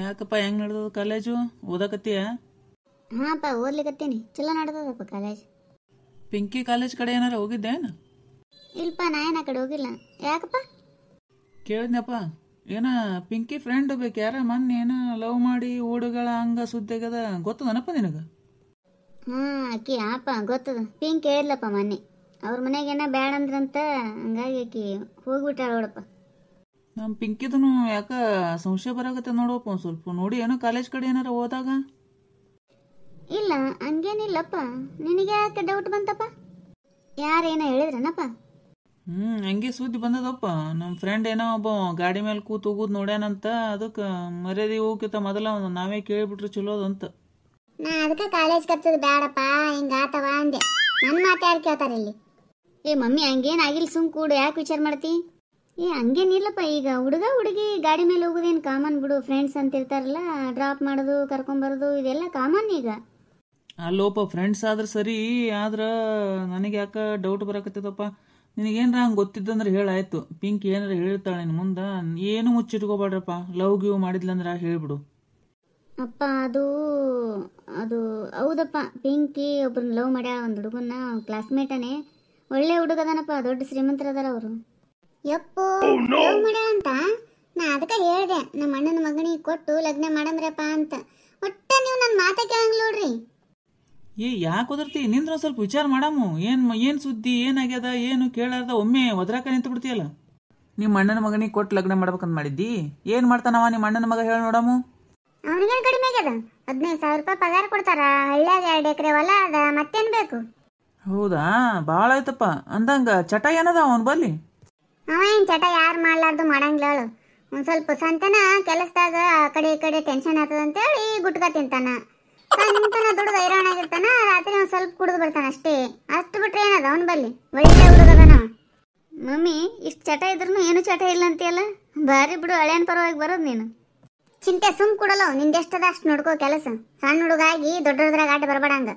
ಯಾಕಪ್ಪ ಹೆಂಗ್ ನಡೆದದ ಕಾಲೇಜು? ಓದಕತ್ತೀಯ? ಹಾಂಪ್ಪ, ಓದ್ಲಿಕತ್ತೀನಿ. ಚಲೋ ನಡೆದದಪ್ಪ ಕಾಲೇಜ್. ಪಿಂಕಿ ಕಾಲೇಜ್ ಕಡೆ ಏನಾರ ಹೋಗಿದ್ದೇನ? ಇಲ್ಪ, ನಾ ಏನ ಕಡೆ ಹೋಗಿಲ್ಲ. ಯಾಕಪ್ಪ? ಕೇಳಿದ್ನಪ್ಪ, ಏನ ಪಿಂಕಿ ಫ್ರೆಂಡ್ ಬೇಕು ಯಾರ ಮೊನ್ನೆ ಏನ ಲವ್ ಮಾಡಿ ಹುಡುಗಳ ಹಂಗ ಸುದ್ದಿ ಆಗದ, ಗೊತ್ತದನಪ್ಪ ನಿನಗ? ಅಕ್ಕಿ ಆಪ ಗೊತ್ತದ. ಪಿಂಕ್ ಹೇಳಿದ್ಲಪ್ಪ ಮೊನ್ನೆ. ಅವ್ರ ಮನೆಗೇನ ಬ್ಯಾಡ ಅಂದ್ರಂತ, ಹಂಗಾಗಿ ಆಕಿ ಹೋಗ್ಬಿಟ್ಟಾಳ ನೋಡಪ್ಪ. ನಮ್ಮ ಪಿಂಕಿದನು ಯಾಕ ಸಂಶಯ ಬರಾಕತ್ತೆ ನೋಡಪ್ಪ. ಒಂದು ಸ್ವಲ್ಪ ನೋಡಿ ಏನೋ ಕಾಲೇಜ್ ಕಡೆ ಏನಾರ ಹೋದಾಗ. ಇಲ್ಲ, ಹಂಗೇನಿಲ್ಲಪ್ಪ. ನಿನಗೆ ಯಾಕೆ ಡೌಟ್ ಬಂತಪ್ಪ? ಯಾರೇನೋ ಹೇಳಿದ್ರನಪ್ಪ? ಹಂಗೆ ಸುದ್ದಿ ಬಂದದಪ್ಪ. ನಮ್ಮ ಫ್ರೆಂಡ್ ಏನೋ ಒಬ್ಬ ಗಾಡಿ ಮೇಲೆ ಕೂತ್ ಹೋಗುದು ನೋಡ್ಯಾನಂತ. ಅದಕ್ಕೆ ಮರ್ಯಾದೆ ಹೋಗಿತ್ತ ಮೊದಲ ನಾವೇ ಕೇಳಿಬಿಟ್ರೆ ಚಲೋದಂತ. ನಾ ಅದಕ್ಕೆ ಕಾಲೇಜ್ ಕಚ್ಚೋದು ಬೇಡಪ್ಪ, ಹಿಂಗಾತವ ಅಂದೆ. ನನ್ನ ಮಾತು ಯಾರು ಕೇಳ್ತಾರ ಇಲ್ಲಿ? ಮಮ್ಮಿ ಹಂಗೇನಾಗಿಲ್ಲ, ಸುಮ್ ಕೂಡು. ಯಾಕೆ ವಿಚಾರ ಮಾಡ್ತಿ? ಹಂಗೇನಿಲ್ಲಪ್ಪ. ಈಗ ಹುಡುಗ ಹುಡುಗಿ ಗಾಡಿ ಮೇಲೆ ಹೋಗೋದೇನು ಕಾಮನ್ ಬಿಡು. ಫ್ರೆಂಡ್ಸ್ ಅಂತ ಇರ್ತಾರಲ್ಲ, ಡ್ರಾಪ್ ಮಾಡೋದು ಕರ್ಕೊಂಬರೋದು ಇದೆಲ್ಲ ಕಾಮನ್ ಈಗ. ಅಲ್ಲೋಪ, ಫ್ರೆಂಡ್ಸ್ ಆದ್ರೆ ಸರಿ, ಆದ್ರೆ ನನಗೆ ಯಾಕೆ ಡೌಟ್ ಬರಾಕತ್ತದಪ್ಪ. ನಿನಗೇನ್ರ ಹಂಗೆ ಗೊತ್ತಿದ್ದಂದ್ರೆ ಹೇಳಾಯ್ತು. ಪಿಂಕ್ ಏನಾರ ಹೇಳ್ತಾಳೆ ನಿನ್ನ ಮುಂದೆ, ಏನು ಮುಚ್ಚಿಟ್ಕೋಬೇಡ್ರಪ್ಪ. ಲವ್ ಗಿವ್ ಮಾಡಿದ್ಲಂದ್ರೆ ಹೇಳ್ಬಿಡು. ಅಪ್ಪ, ಅದು ಅದು ಹೌದಪ್ಪ. ಪಿಂಕಿ ಒಬ್ರನ್ನ ಲವ್ ಮಾಡ್ಯಾಳ, ಒಂದು ಹುಡುಗನ್ನ. ಕ್ಲಾಸ್ಮೇಟನೇ, ಒಳ್ಳೆ ಹುಡುಗದನಪ್ಪ. ದೊಡ್ಡ ಶ್ರೀಮಂತರದಾರ ಅವರು. ಯಪ್ಪೋ, ಲವ್ ಮಾಡ್ಯಾಳ ಅಂತ ನಾ ಅದಕ್ಕೆ ಹೇಳ್ದೆ, ನಮ್ಮ ಅಣ್ಣನ ಮಗನಿಗೆ ಕೊಟ್ಟು ಲಗ್ನ ಮಾಡಂದ್ರಪ್ಪ ಅಂತ. ಒಟ್ಟ ನೀವು ನನ್ನ ಮಾತ ಕೇಳಂಗಿಲ್ಲ ನೋಡ್ರಿ. ಯಾಕೆ ಒದರ್ತಿ? ನಿಂದ್ರ ಸ್ವಲ್ಪ ವಿಚಾರ ಮಾಡಾಮು. ಏನು ಸುದ್ದಿ, ಏನಾಗ್ಯದ, ಏನು ಕೇಳಾರ್ದ ಒಮ್ಮೆ ಒದ್ರಾಕ ನಿಂತು ಬಿಡ್ತೀಯಲ್ಲ. ನಿಮ್ಮ ಅಣ್ಣನ ಮಗನಿಗೆ ಕೊಟ್ಟು ಲಗ್ನ ಮಾಡ್ಬೇಕಂತ ಮಾಡಿದ್ದಿ. ಏನು ಮಾಡ್ತಾನವ ನಿಮ್ಮ ಅಣ್ಣನ ಮಗ, ಹೇಳಿ ನೋಡಾಮು. ಅವನಿಗೇನು ಕಡಿಮೆ ಆಗ್ಯದ? 15,000 ರೂಪಾಯಿ ಪಗಾರ ಕೊಡ್ತಾರ. ಹಳ್ಳ್ಯಾಗ 2 ಎಕರೆ ಹೊಲ ಅದ, ಮತ್ತೇನು ಬೇಕು? ಹೌದಾ, ಭಾಳ ಆಯ್ತಪ್ಪ. ಅಂದಂಗ ಚಟ ಏನದ ಅವನ ಬಲ್ಲಿ? ಅವ ಏನು ಚಟ ಯಾರು ಮಾಡ್ಲಾರ್ದು ಮಾಡಂಗಿಲ್ಲ ಹೇಳು. ಒಂದು ಸ್ವಲ್ಪ ಸಂತನ ಕೆಲಸದಾಗ ಆ ಕಡೆ ಈ ಕಡೆ ಟೆನ್ಷನ್ ಆಗ್ತದ ಅಂತೇಳಿ ಗುಟ್ಕ ತಿಂತಾನ. ಸಂತನ ದುಡ್ದು ಹೈರಾಣಾಗಿರ್ತಾನ. ರಾತ್ರಿ ಒಂದು ಸ್ವಲ್ಪ ಕುಡಿದು ಬರ್ತಾನ ಅಷ್ಟೇ. ಅಷ್ಟು ಬಿಟ್ರೆ ಏನದ ಅವನ ಬಲ್ಲಿ? ಒಳ್ಳೆ ಹುಡುಗದನ. ಮಮ್ಮಿ, ಇಷ್ಟು ಚಟ ಇದ್ರೂ ಏನು ಚಟ ಇಲ್ಲ ಅಂತೀಯಲ್ಲ? ಬಾರಿ ಬಿಡು, ಹಳೆಯನ್ ಪರವಾಗಿ ಬರೋದು ನೀನು. ಚಿಂತೆ ಸುಮ್ ಕೊಡಲ್ಲ. ನಿಂದೆಷ್ಟದ ಅಷ್ಟು ನೋಡ್ಕೋ ಕೆಲಸ. ಸಣ್ಣ ಹುಡುಗಾಗಿ ದೊಡ್ಡದ್ರಾಗ ಆಟ ಬರಬೇಡಂಗ.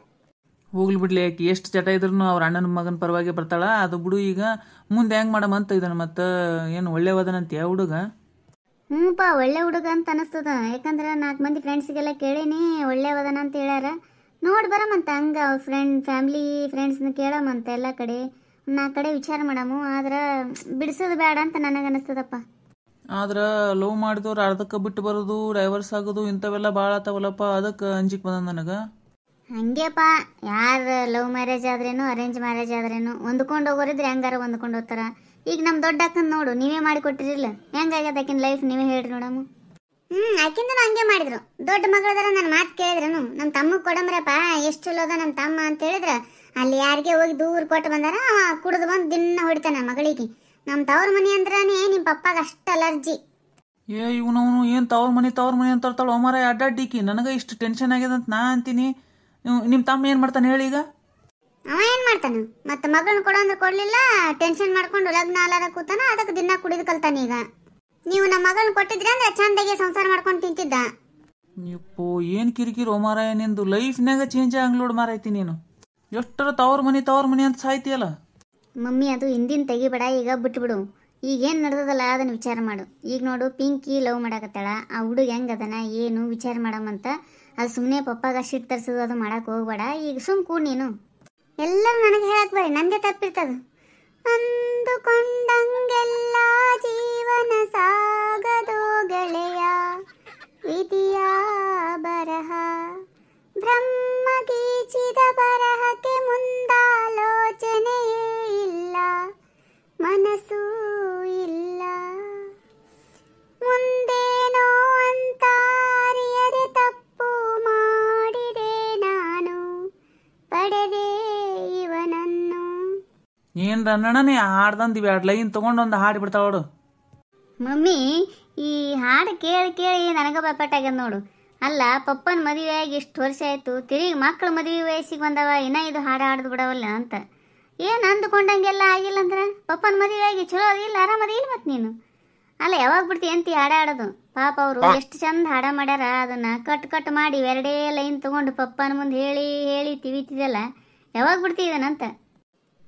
ಹೋಗ್ಲಿ ಬಿಡ್ಲಿ, ಆಕಿ ಎಷ್ಟು ಚಟ ಇದ್ರೂ ಅವ್ರ ಅಣ್ಣನ ಮಗನ ಪರವಾಗಿ ಬರ್ತಾಳ. ಅದು ಬಿಡು. ಈಗ ಮುಂದೆ ಹೆಂಗೆ ಮಾಡಮಂತ ಇದನ್ನು. ಮತ್ತು ಏನು ಒಳ್ಳೆ ಹೋದನಂತೀಯ ಹುಡುಗ? ಹ್ಞೂಪ್ಪ, ಒಳ್ಳೆ ಹುಡುಗ ಅಂತ ಅನಿಸ್ತದ. ಯಾಕಂದ್ರೆ 4 ಮಂದಿ ಫ್ರೆಂಡ್ಸಿಗೆಲ್ಲ ಕೇಳೀನಿ, ಒಳ್ಳೆ ಹೋದನ ಅಂತ ಹೇಳ್ಯಾರ. ನೋಡಿ ಬರಮಂತ. ಹಂಗೆ ಅವ್ರ ಫ್ಯಾಮಿಲಿ ಫ್ರೆಂಡ್ಸ್ನ ಕೇಳಮಂತ. ಎಲ್ಲ ಕಡೆ 4 ಕಡೆ ವಿಚಾರ ಮಾಡಮು. ಆದ್ರೆ ಬಿಡಿಸೋದು ಬೇಡ ಅಂತ ನನಗನ್ನಿಸ್ತದಪ್ಪ. ಆದ್ರೆ ಲವ್ ಮಾಡಿದವ್ರು ಅರ್ಧಕ್ಕೆ ಬಿಟ್ಟು ಬರೋದು, ಡೈವರ್ಸ್ ಆಗೋದು, ಇಂಥವೆಲ್ಲ ಭಾಳ ಆತವಲ್ಲಪ್ಪ. ಅದಕ್ಕೆ ಅಂಜಿಕೆ ಬಂದ ನನಗೆ. ಹಂಗೇಪ್ಪ, ಯಾರು ಲವ್ ಮ್ಯಾರೇಜ್ ಆದ್ರೇನು ಅರೇಂಜ್ ಮ್ಯಾರೇಜ್ ಆದ್ರೇನು ಹೊಂದ್ಕೊಂಡು ಹೋಗೋರಿದ್ರೆ ಹೆಂಗಾರ ಹೊಂದ್ಕೊಂಡು ಹೋಗ್ತಾರ. ಈಗ ನಮ್ಮ ದೊಡ್ಡ ಅಕ್ಕನ ನೋಡು, ನೀವೇ ಮಾಡಿ ಕೊಟ್ಟಿರಿಲ್ಲ. ಹೆಂಗಾಗ್ಯದ ಆಕಿನ ಲೈಫ್, ನೀವೇ ಹೇಳ್ರಿ ನೋಡಮ್ಮ. ಆಕಿಂದನು ಹಂಗೆ ಮಾಡಿದ್ರು. ದೊಡ್ಡ ಮಗಳದಾರ ನನ್ನ ಮಾತು ಕೇಳಿದ್ರನು. ನಮ್ಮ ತಮ್ಮಗೆ ಕೊಡಂಬ್ರಪ್ಪ, ಎಷ್ಟು ಚಲೋ ಅದ ನಮ್ಮ ತಮ್ಮ ಅಂತ ಹೇಳಿದ್ರ, ಅಲ್ಲಿ ಯಾರಿಗೆ ಹೋಗಿ ದೂರ ಕೊಟ್ಟು ಬಂದಾರ. ಕುಡಿದು ಬಂದು ದಿನ ಹೊಡಿತಾನ ಮಗಳಿಗೆ. ನಮ್ಮ ತವ್ರ ಮನೆ ಅಂದ್ರನೇ ನಿಮ್ಮ ಪಪ್ಪಾಗ ಅಷ್ಟು ಅಲರ್ಜಿ. ಇವನವನು ಏನು ತವ್ರ ಮನೆ ಅಂತ ತರ್ತಾಳ ಒಮಾರ ಅಡ್ಡಾಡಿಕಿ. ನನಗೆ ಇಷ್ಟು ಟೆನ್ಷನ್ ಆಗ್ಯದ ಅಂತ ನಾ ಅಂತೀನಿ. ನಿಮ್ಮ ತಮ್ಮ ಏನು ಮಾಡ್ತಾನೆ ಹೇಳಿ ಈಗ? ಅವ ಏನು ಮಾಡ್ತಾನ? ಮತ್ತೆ ಮಗಳನ್ನ ಕೊಡೋ ಅಂದ್ರೆ ಕೊಡ್ಲಿಲ್ಲ, ಟೆನ್ಷನ್ ಮಾಡ್ಕೊಂಡು ಲಗ್ನ ಅಲಾರ ಕೂತಾನ. ಅದಕ್ಕೆ ದಿನ ಕುಡಿದು ಕಲ್ತಾನ. ಈಗ ನೀವು ನಮ್ಮ ಮಗಳನ್ನ ಕೊಟ್ಟಿದ್ರಿ ಅಂದ್ರೆ ಚಂದಾಗೆ ಸಂಸಾರ ಮಾಡ್ಕೊಂಡು ತಿಂತಿದ್ದ. ಯಪ್ಪೋ, ಏನು ಕಿರಿಕಿರಿ ಒಮಾರ. ನಿಂದು ಲೈಫ್ನಾಗ ಚೇಂಜ್ ಆಗ್ಲೋಡ್ ಮಾರೈತಿ ನೀನು. ಎಷ್ಟರ ತವ್ರ ಮನೆ ಅಂತ ಸಾಯ್ತಿಯಲ್ಲ. ಮಮ್ಮಿ, ಅದು ಹಿಂದಿನ ತೆಗಿಬೇಡ, ಈಗ ಬಿಟ್ಬಿಡು. ಈಗೇನು ನಡೆದಲ್ಲ ಅದನ್ನು ವಿಚಾರ ಮಾಡು. ಈಗ ನೋಡು, ಪಿಂಕಿ ಲವ್ ಮಾಡಾಕತ್ತಾಳ. ಆ ಹುಡುಗ ಹೆಂಗದನ ಏನು ವಿಚಾರ ಮಾಡಮಂತ. ಅದು ಸುಮ್ಮನೆ ಪಪ್ಪಾಗ ಶಿಟ್ ತರಿಸೋದು ಅದು ಮಾಡಕ್ಕೆ ಹೋಗ್ಬೇಡ. ಈಗ ಸುಮ್ ಕೂಡ ನೀನು. ಎಲ್ಲರೂ ನನಗೆ ಹೇಳಕ್ ಬರೀ ನಂದೇ ತಪ್ಪಿರ್ತದ. ಅಂದುಕೊಂಡಂಗೆಲ್ಲ ಜೀವನ ಸಾಗದೋ ಗೆಳೆಯ, ವಿಧಿಯ ಬರಹ, ಬ್ರಹ್ಮ ಗೀಚಿದ ಬರಹಕ್ಕೆ ಮುಂದಾಲೋಚನೆಯೇ ಇಲ್ಲ, ಮನಸ್ಸೂ ಇಲ್ಲ. ಮುಂದೇನೋ ಅಂತ ಅರಿಯದೆ ತಪ್ಪು ಮಾಡಿದೆ ನಾನು, ಪಡೆದೆ ಇವನನ್ನು. ಏನ್ ರನ್ನಣನೇ ಹಾಡ್ದಂದು 2 ಲೈನ್ ತಗೊಂಡೊಂದು ಹಾಡಿ ಬಿಡ್ತಾವಳು. ಮಮ್ಮಿ, ಈ ಹಾಡು ಕೇಳಿ ಕೇಳಿ ನನಗ ಬಪ್ಪಟ್ಟಾಗ್ಯದ ನೋಡು. ಅಲ್ಲ, ಪಪ್ಪನ ಮದುವೆ ಆಗಿ ಇಷ್ಟು ವರ್ಷ ಆಯ್ತು, ತಿರುಗಿ ಮಕ್ಕಳು ಮದುವೆ ವಯಸ್ಸಿಗೆ ಬಂದವ, ಇನ್ನ ಇದು ಹಾಡು ಹಾಡ್ದು ಬಿಡವಲ್ಲ ಅಂತ. ಏನು ಅಂದುಕೊಂಡಂಗೆಲ್ಲ ಆಗಿಲ್ಲ ಅಂದ್ರೆ ಪಪ್ಪನ ಮದುವೆ ಆಗಿ ಚಲೋ ಅದಿಲ್ಲ, ಆರಾಮದಿಲ್ಲ. ಮತ್ತು ನೀನು ಅಲ್ಲ ಯಾವಾಗ ಬಿಡ್ತಿ ಅಂತಿ ಹಾಡ ಆಡೋದು? ಪಾಪ ಅವರು ಎಷ್ಟು ಚಂದ ಹಾಡ ಮಾಡ್ಯಾರ. ಅದನ್ನ ಕಟ್ ಮಾಡಿ 2 ಲೈನ್ ತಗೊಂಡು ಪಪ್ಪನ ಮುಂದೆ ಹೇಳಿ ಹೇಳಿ ತಿವಿತಿದಲ್ಲ. ಯಾವಾಗ ಬಿಡ್ತಿ ಇದನ್ನಂತ?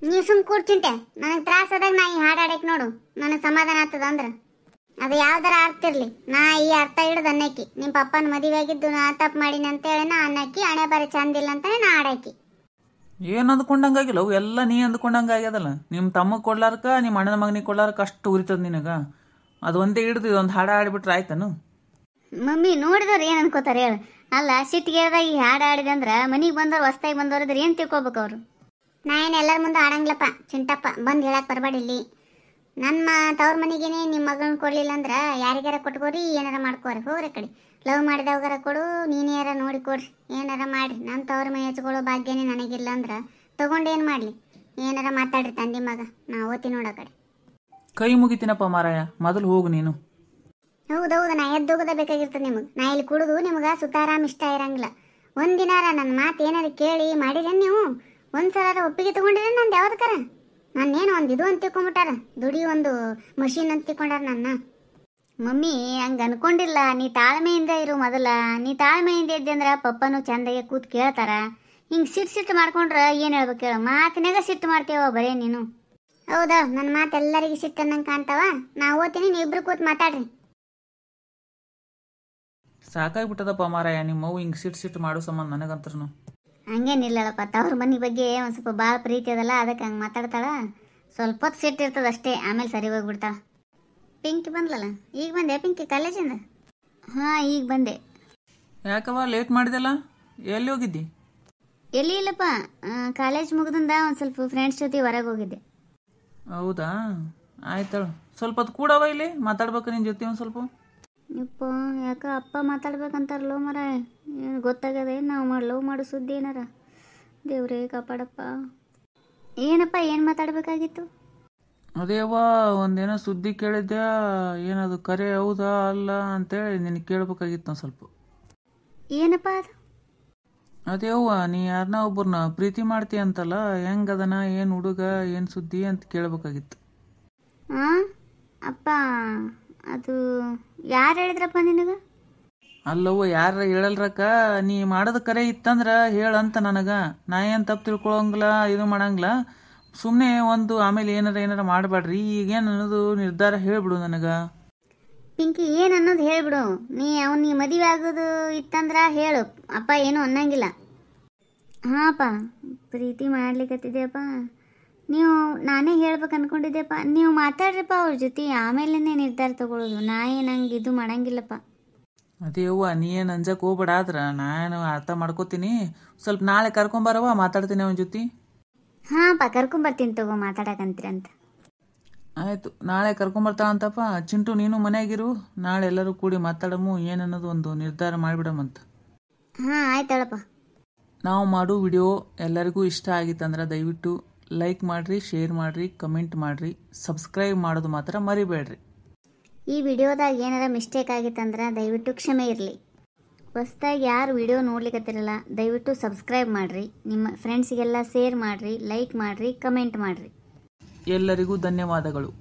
ನೀವು ಸುಮ್ ಕೂಡ್ಚಿಂಟೆ. ನನಗೆ ತ್ರಾಸ ಆದಾಗ ನಾ ಈ ಹಾಡು ಆಡಕ್ಕೆ ನೋಡು, ನನಗೆ ಸಮಾಧಾನ ಆಗ್ತದ ಅಂದ್ರೆ. ಅದು ಯಾವ್ದಾರ ಆಗ್ತಿರ್ಲಿ, ನಾ ಈ ಅರ್ಥ ಹಿಡಿದು ಅನ್ನಕ್ಕಿ ನಿಮ್ಮ ಪಪ್ಪನ ಮದುವೆ ಆಗಿದ್ದು ನಾ ತಪ್ಪು ಮಾಡೀನಿ ಅಂತೇಳಿ ನಾ ಅನ್ನಕ್ಕಿ, ಹಣೆ ಬರ ಚಂದಿಲ್ಲ ಅಂತಾನೆ ನಾ ಆಡಾಕಿ. ಏನು ಅಂದ್ಕೊಂಡಂಗಾಗಿಲ್ಲ ಅವು ಎಲ್ಲ ನೀ ಅಂದ್ಕೊಂಡಂಗೆ ಆಗ್ಯದಲ್ಲ. ನಿಮ್ಮ ತಮಗೆ ಕೊಡ್ಲಾರ್ಕ ನಿಮ್ಮ ಅಣ್ಣನ ಮಗನಿಗೆ ಕೊಡ್ಲಾರ್ಕ ಅಷ್ಟು ಉರಿತದ ನಿನಗೆ. ಅದು ಒಂದೇ ಹಿಡ್ದು ಇದೊಂದು ಹಾಡು ಆಡಿಬಿಟ್ರೆ ಆಯ್ತಾನು. ಮಮ್ಮಿ ನೋಡಿದವ್ರು ಏನು ಅನ್ಕೋತಾರೆ ಹೇಳು. ಅಲ್ಲ ಸಿಟ್ಟಿಗೆದಾಗ ಈ ಹಾಡು ಆಡಿದೆ ಅಂದ್ರೆ ಮನೆಗೆ ಬಂದವ್ರು ಹೊಸ್ತಾಗಿ ಬಂದವ್ರು ಇದ್ರೆ ಏನು ತಿಳ್ಕೊಬೇಕು ಅವರು. ನಾ ಏನು ಎಲ್ಲರ ಮುಂದೆ ಆಡಂಗಿಲ್ಲಪ್ಪ ಚಿಂಟಪ್ಪ, ಬಂದು ಹೇಳಕ್ಕೆ ಬರಬೇಡಿಲ್ಲಿ. ನನ್ನ ತವ್ರ ಮನೆಗೇನೆ ನಿಮ್ಮ ಮಗಳನ್ನ ಕೊಡಲಿಲ್ಲ ಅಂದ್ರೆ ಯಾರಿಗಾರ ಕೊಟ್ಕೋರಿ, ಏನಾರ ಮಾಡ್ಕೋರಿ, ಹೋಗ್ರಿ ಕಡೆ. ಲವ್ ಮಾಡಿದವ್ಗಾರ ಕೊಡು, ನೀನೇರ ನೋಡಿ ಕೊಡ್ರಿ, ಏನಾರ ಮಾಡಿರಿ. ನನ್ನ ತವ್ರ ಮೈ ಹಚ್ಕೊಳ್ಳೋ ಭಾಗ್ಯನೇ ನನಗಿಲ್ಲ ಅಂದ್ರೆ ತೊಗೊಂಡೇನು ಮಾಡಲಿ? ಏನಾರ ಮಾತಾಡ್ರಿ ತಂದೆ ಮಗ, ನಾ ಓದ್ತೀನಿ ನೋಡೋ ಕಡೆ. ಕೈ ಮುಗಿತೀನಪ್ಪ ಮಾರಾಯ, ಮೊದಲು ಹೋಗು ನೀನು. ಹೌದೌದು, ನಾ ಎದ್ದೋಗದ ಬೇಕಾಗಿರ್ತದೆ ನಿಮಗೆ. ನಾ ಇಲ್ಲಿ ಕುಡಿದು ನಿಮ್ಗೆ ಸುತಾರಾಮ್ ಇಷ್ಟ ಇರಂಗಿಲ್ಲ. ಒಂದಿನಾರ ನನ್ನ ಮಾತು ಏನಾರು ಕೇಳಿ ಮಾಡಿರೇನು ನೀವು? ಒಂದ್ಸಲ ಒಪ್ಪಿಗೆ ತೊಗೊಂಡಿರೇನು ನಂದು ಯಾವ್ದಕ್ಕಾರ? ನಾನೇನು ಒಂದು ಇದು ಅಂತ ತಿಳ್ಕೊಂಬಿಟ್ಟಾರ, ದುಡಿ ಒಂದು ಮಷೀನ್ ಅಂತ ತಿಳ್ಕೊಂಡಾರ ನನ್ನ. ಮಮ್ಮಿ ಹಂಗೆ ಅನ್ಕೊಂಡಿಲ್ಲ. ನೀ ತಾಳ್ಮೆಯಿಂದ ಇರು ಮೊದಲ. ನೀ ತಾಳ್ಮೆಯಿಂದ ಇದ್ದೆ ಅಂದ್ರೆ ಪಪ್ಪನು ಚಂದಾಗೆ ಕೂತ್ ಕೇಳ್ತಾರ. ಹಿಂಗೆ ಸಿಟ್ಟು ಮಾಡ್ಕೊಂಡ್ರೆ ಏನು ಹೇಳ್ಬೇಕು ಹೇಳು? ಮಾತಿನಾಗ ಸಿಟ್ಟು ಮಾಡ್ತೇವ ಬರೇ ನೀನು. ಹೌದಾ, ನನ್ನ ಮಾತು ಎಲ್ಲರಿಗೆ ಸಿಟ್ಟು ಅನ್ನಂಗೆ ಕಾಣ್ತಾವ. ನಾ ಓದ್ತೀನಿ, ನೀವಿಬ್ರು ಕೂತ್ ಮಾತಾಡ್ರಿ. ಸಾಕಾಗ್ಬಿಟ್ಟದಪ್ಪ ಮಾರಾಯ ನಿಮ್ಮ ಅವ್ವ ಹಿಂಗೆ ಸಿಟ್ಟು ಮಾಡೋ ಸಂಬಂಧ ನನಗಂತ್ರೂ. ಹಂಗೇನಿಲ್ಲಪ್ಪ, ತವ್ರ ಮನೆ ಬಗ್ಗೆ ಒಂದು ಸ್ವಲ್ಪ ಭಾಳ ಪ್ರೀತಿ ಅದಲ್ಲ, ಅದಕ್ಕೆ ಹಂಗೆ ಮಾತಾಡ್ತಾಳ. ಸ್ವಲ್ಪ ಹೊತ್ತು ಸಿಟ್ಟು ಇರ್ತದೆ ಅಷ್ಟೇ, ಆಮೇಲೆ ಸರಿ ಹೋಗ್ಬಿಡ್ತಾಳ. ಪಿಂಕಿ ಬಂದ್ಲಲ್ಲ, ಈಗ ಬಂದೆ ಪಿಂಕಿ ಕಾಲೇಜಿಂದ? ಹಾಂ, ಈಗ ಬಂದೆ. ಯಾಕವ್ವ ಲೇಟ್ ಮಾಡಿದೆಲ್ಲ, ಎಲ್ಲಿ ಹೋಗಿದ್ದಿ? ಎಲ್ಲಿ ಇಲ್ಲಪ್ಪ, ಕಾಲೇಜ್ ಮುಗಿದಿಂದ ಒಂದು ಸ್ವಲ್ಪ ಫ್ರೆಂಡ್ಸ್ ಜೊತೆ ಹೊರಗೆ ಹೋಗಿದ್ದೆ. ಹೌದಾ, ಆಯ್ತಳು. ಸ್ವಲ್ಪ ಹೊತ್ತು ಕೂಡವ ಇಲ್ಲಿ ಮಾತಾಡ್ಬೇಕು ನಿನ್ನ ಜೊತೆ ಒಂದು ಸ್ವಲ್ಪ. ಯಪ್ಪ, ಯಾಕೆ ಅಪ್ಪ ಮಾತಾಡ್ಬೇಕಂತಾರಲ್ಲೋ ಮರ? ಏನು ಗೊತ್ತಾಗದೆ ನಾವು ಲವ್ ಮಾಡೋ ಸುದ್ದಿ ಏನಾರ? ದೇವ್ರೇ ಕಾಪಾಡಪ್ಪ. ಏನಪ್ಪ, ಏನು ಮಾತಾಡಬೇಕಾಗಿತ್ತು? ಅದೇವ್ವ ಒಂದೇನೋ ಸುದ್ದಿ ಕೇಳಿದ್ದೆ, ಏನದು ಕರೆ ಹೌದಾ ಅಲ್ಲ ಅಂತೇಳಿ ನಿನಗೆ ಕೇಳ್ಬೇಕಾಗಿತ್ತು ಒಂದು ಸ್ವಲ್ಪ. ಏನಪ್ಪ ಅದು? ಅದೇವ್ವ ನೀ ಯಾರನ್ನ ಒಬ್ಬರನ್ನ ಪ್ರೀತಿ ಮಾಡ್ತೀಯ ಅಂತಲ್ಲ, ಹೆಂಗದನ, ಏನು ಹುಡುಗ, ಏನು ಸುದ್ದಿ ಅಂತ ಕೇಳ್ಬೇಕಾಗಿತ್ತು. ಹಾಂ ಅಪ್ಪ, ಅದು ಯಾರು ಹೇಳಿದ್ರಪ್ಪ ನಿನಗೆ? ಅಲ್ಲವ್ವ ಯಾರ ಹೇಳಲ್ರಕ್ಕ, ನೀ ಮಾಡೋದು ಕರೆ ಇತ್ತಂದ್ರೆ ಹೇಳಂತ ನನಗೆ. ನಾ ಏನು ತಪ್ಪು ತಿಳ್ಕೊಳಂಗಿಲ್ಲ, ಇದು ಮಾಡಂಗಿಲ್ಲ. ಸುಮ್ಮನೆ ಒಂದು ಆಮೇಲೆ ಏನಾರ ಮಾಡಬೇಡ್ರಿ. ಈಗೇನು ಅನ್ನೋದು ನಿರ್ಧಾರ ಹೇಳಿಬಿಡು ನನಗೆ. ಪಿಂಕಿ, ಏನು ಅನ್ನೋದು ಹೇಳಿಬಿಡು. ನೀ ಮದುವೆ ಆಗೋದು ಇತ್ತಂದ್ರೆ ಹೇಳು, ಅಪ್ಪ ಏನೂ ಅನ್ನಂಗಿಲ್ಲ. ಹಾಂಪ್ಪ, ಪ್ರೀತಿ ಮಾಡ್ಲಿಕ್ಕತ್ತಿದ್ದೆಪ್ಪ. ನಾನೇ ಹೇಳ್ಬೇಕು ಅನ್ಕೊಂಡಿದ್ದೆಪ್ಪ. ನೀವು ಮಾತಾಡ್ರಿಪ್ಪ ಅವ್ರ ಜೊತೆ, ಆಮೇಲೆ ನಿರ್ಧಾರ ತಗೊಳ್ಳೋದು. ನಾ ಏನು ಹಂಗೆ ಇದು ಮಾಡಂಗಿಲ್ಲಪ್ಪ. ಅದೇ ಅವ್ವ ನೀ ಏನು ಅಂಜಕ್ಕೆ ಹೋಗ್ಬೇಡ, ಆದ್ರೆ ನಾನು ಅರ್ಥ ಮಾಡ್ಕೋತೀನಿ. ಸ್ವಲ್ಪ ನಾಳೆ ಕರ್ಕೊಂಬರವ, ಮಾತಾಡ್ತೀನಿ ಅವನ ಜೊತೆ. ಹಾಂಪ್ಪ, ಕರ್ಕೊಂಬರ್ತೀನಿ ತಗೋ, ಮಾತಾಡಕಂತೀರಂತ. ಆಯಿತು, ನಾಳೆ ಕರ್ಕೊಂಬರ್ತಾಳಂತಪ್ಪ. ಚಿಂಟು ನೀನು ಮನೆಯಾಗಿರು, ನಾಳೆ ಎಲ್ಲರೂ ಕೂಡಿ ಮಾತಾಡಮು, ಏನನ್ನೋದು ಒಂದು ನಿರ್ಧಾರ ಮಾಡಿಬಿಡಮಂತ. ಹಾಂ ಆಯ್ತಳಪ್ಪ. ನಾವು ಮಾಡೋ ವಿಡಿಯೋ ಎಲ್ಲರಿಗೂ ಇಷ್ಟ ಆಗಿತ್ತಂದ್ರೆ ದಯವಿಟ್ಟು ಲೈಕ್ ಮಾಡಿರಿ, ಶೇರ್ ಮಾಡಿರಿ, ಕಮೆಂಟ್ ಮಾಡಿರಿ, ಸಬ್ಸ್ಕ್ರೈಬ್ ಮಾಡೋದು ಮಾತ್ರ ಮರಿಬೇಡ್ರಿ. ಈ ವಿಡಿಯೋದಾಗ ಏನಾರ ಮಿಸ್ಟೇಕ್ ಆಗಿತ್ತಂದ್ರೆ ದಯವಿಟ್ಟು ಕ್ಷಮೆ ಇರಲಿ. ಹೊಸ್ದಾಗಿ ಯಾರು ವಿಡಿಯೋ ನೋಡ್ಲಿಕ್ಕತ್ತಿರಲ್ಲ, ದಯವಿಟ್ಟು ಸಬ್ಸ್ಕ್ರೈಬ್ ಮಾಡಿರಿ, ನಿಮ್ಮ ಫ್ರೆಂಡ್ಸಿಗೆಲ್ಲ ಶೇರ್ ಮಾಡಿರಿ, ಲೈಕ್ ಮಾಡಿರಿ, ಕಮೆಂಟ್ ಮಾಡಿರಿ. ಎಲ್ಲರಿಗೂ ಧನ್ಯವಾದಗಳು.